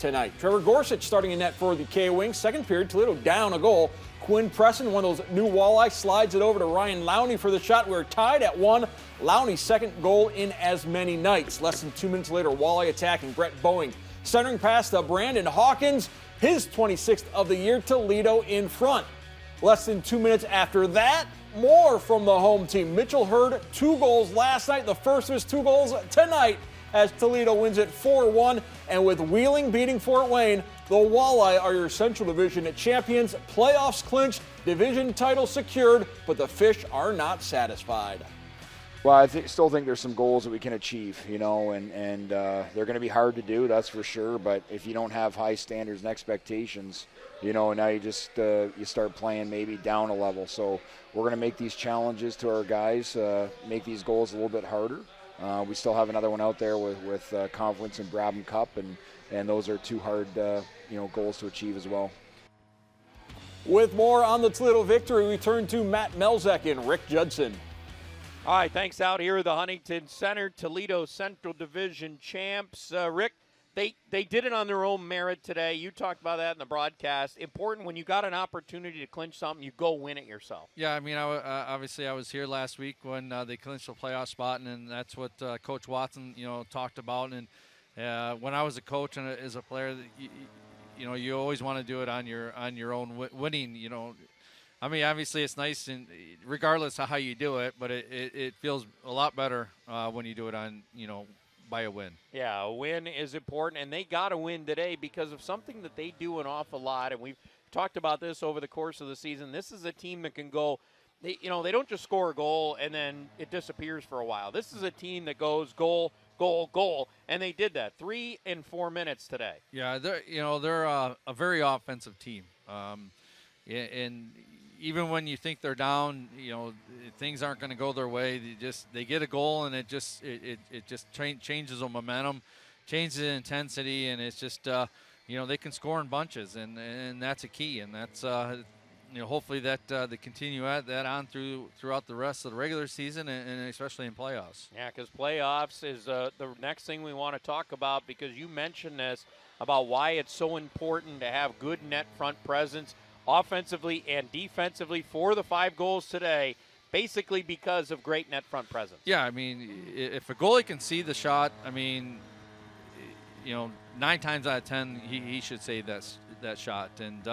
tonight. Trevor Gorsuch starting in net for the K-Wings. Second period, Toledo down a goal. Quinn Presson, one of those new Walleye, slides it over to Ryan Lowney for the shot. We're tied at 1. Lowney's second goal in as many nights. Less than 2 minutes later, Walleye attacking. Brett Boeing centering pass to Brandon Hawkins, his 26th of the year. Toledo in front. Less than 2 minutes after that, more from the home team. Mitchell Hurd, 2 goals last night. The first of his 2 goals tonight as Toledo wins it 4-1. And with Wheeling beating Fort Wayne, the Walleye are your Central Division champions. Playoffs clinched, division title secured, but the Fish are not satisfied. Well, I still think there's some goals that we can achieve, and they're going to be hard to do, that's for sure. But if you don't have high standards and expectations, now you just you start playing maybe down a level. So we're going to make these challenges to our guys, make these goals a little bit harder. We still have another one out there with Conference and Brabham Cup, and those are 2 hard goals to achieve as well. With more on the Toledo victory, we turn to Matt Melzek and Rick Judson. All right, thanks out here at the Huntington Center. Toledo Central Division champs. Rick, they did it on their own merit today. You talked about that in the broadcast. Important when you got an opportunity to clinch something, you go win it yourself. Yeah, I mean, obviously I was here last week when they clinched the playoff spot, and that's what Coach Watson, talked about. And when I was a coach and as a player, you always want to do it on your own winning, I mean, obviously it's nice, and regardless of how you do it, but it feels a lot better when you do it on, by a win. Yeah, a win is important, and they got a win today because of something that they do an awful lot, and we've talked about this over the course of the season. This is a team that can go, they don't just score a goal and then it disappears for a while. This is a team that goes goal, goal, goal, and they did that 3 and 4 minutes today. Yeah, they're a very offensive team, and even when you think they're down, things aren't going to go their way. They get a goal, and it just changes the momentum, changes the intensity, and it's just they can score in bunches, and that's a key, and that's hopefully that they continue that on throughout the rest of the regular season, and especially in playoffs. Yeah, because playoffs is the next thing we want to talk about, because you mentioned this about why it's so important to have good net front presence, offensively and defensively, for the 5 goals today, basically because of great net front presence. Yeah, I mean, if a goalie can see the shot, I mean, 9 times out of 10 he should save that shot, and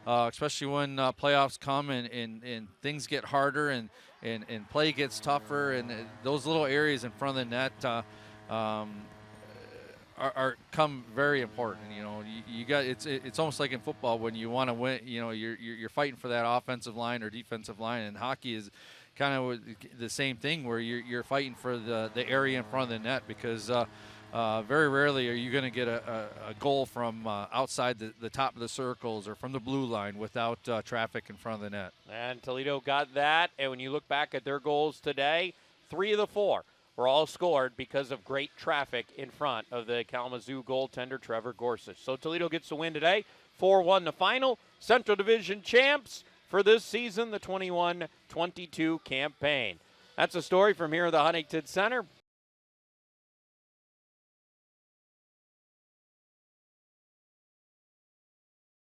especially when playoffs come and things get harder and play gets tougher, and those little areas in front of the net are come very important. You got it's almost like in football when you want to win. You're fighting for that offensive line or defensive line, and hockey is kind of the same thing where you're fighting for the area in front of the net, because very rarely are you going to get a goal from outside the top of the circles or from the blue line without traffic in front of the net. And Toledo got that, and when you look back at their goals today, 3 of the 4 were all scored because of great traffic in front of the Kalamazoo goaltender, Trevor Gorsuch. So Toledo gets the win today, 4-1 the final. Central Division champs for this season, the 21-22 campaign. That's a story from here at the Huntington Center.